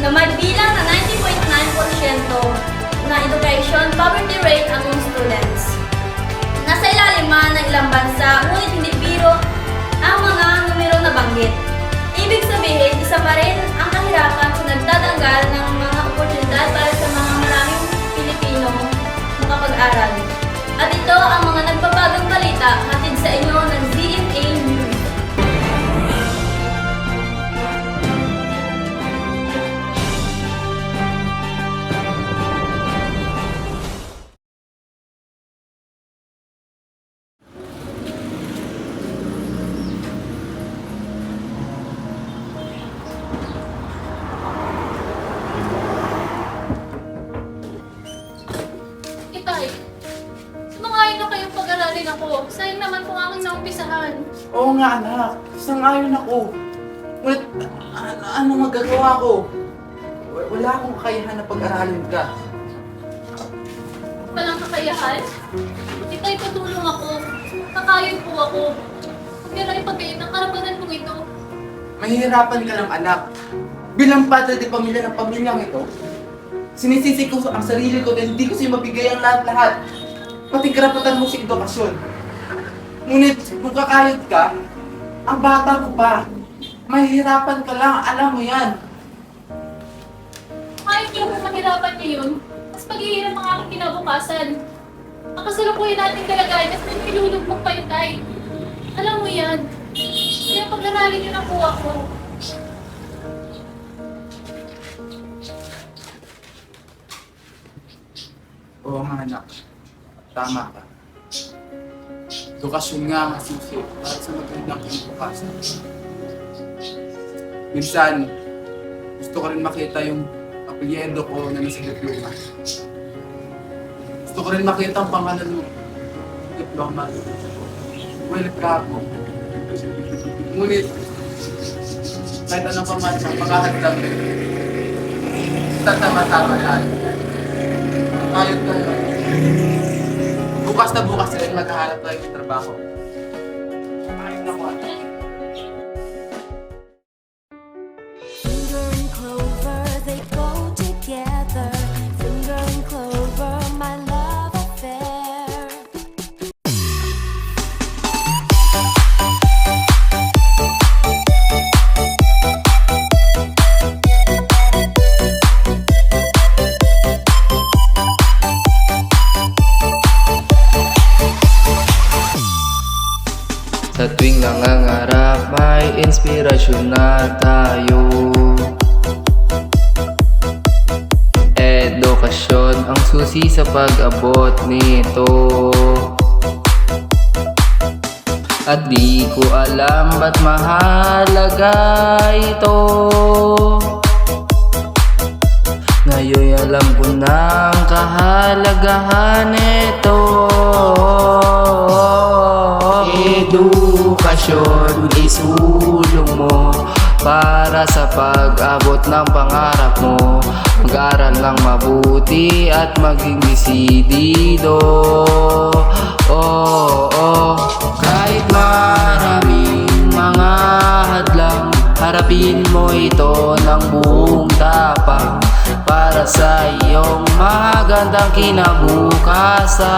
na may bilang na 90.9% na education poverty rate among students. Nasa ilalim man ng ilang bansa, ngunit hindi biro ang mga numero na banggit. Ibig sabihin, isa pa rin ang kahirapan sa nagtatanggal ng mga oportunidad para sa mga maraming Pilipino makapag-aral. At ito ang mga nagbabagang balita hatid sa inyo ng ZMA News. Itay, sumangayon na kayong pag-aralin ako. Sayang naman kung aking naumpisahan. Oo nga anak, sang-ayon ako. Ngunit, ano magagawa ko? Wala akong kakayahan na pag-aralin ka. Walang kakayahan? Itay, patulong ako. Kakayon po ako. Huwag niyo lang ipagkait ang karapatan kong ito. Mahihirapan ka lang anak. Bilang padre de pamilya ng pamilyang ito, sinisisi ko ang sarili ko dahil hindi ko sa'yo mabigay ang lahat-lahat. Pati karapatan mo sa edukasyon. Ngunit kung kakayod ka, ang bata ko pa. Mahihirapan ka lang, alam mo yan. Kahit ko lang mahirapan ngayon, mas paghihirap ang aking kinabukasan. Ang kasalukuyan nating kalagayan, mas may nilulugmok pa yung tay. Alam mo yan. Kaya pag-aralin niyo na po ako. Oo nga anak, tama ka. Edukasyon nga ang susi para sa magandang kinabukasan. Minsan, gusto ko rin makita yung apelyido ko na nasa diploma. Gusto ko rin makita ang pangalan ng diploma. Welcome. Ngunit, kahit anong pamansang makahadlang, tatama-tama lang. Ayun tayo. Bukas na bukas sila maghahanap tayo ng trabaho. Ayun na ko. Finger and clover, they go together. Finger and clover, my love affair. Sa tuwing nangangarap, may inspirasyon na tayo. Edukasyon ang susi sa pag-abot nito. At di ko alam ba't mahalaga ito. Ngayon alam ko na ang kahalagahan nito. Edukasyon, isulong mo para sa pag-abot ng pangarap mo. Mag-aral ng mabuti at maging desidido. Kahit maraming mga hadlang, harapin mo ito ng buong tapang para sa iyong magandang kinabukasan.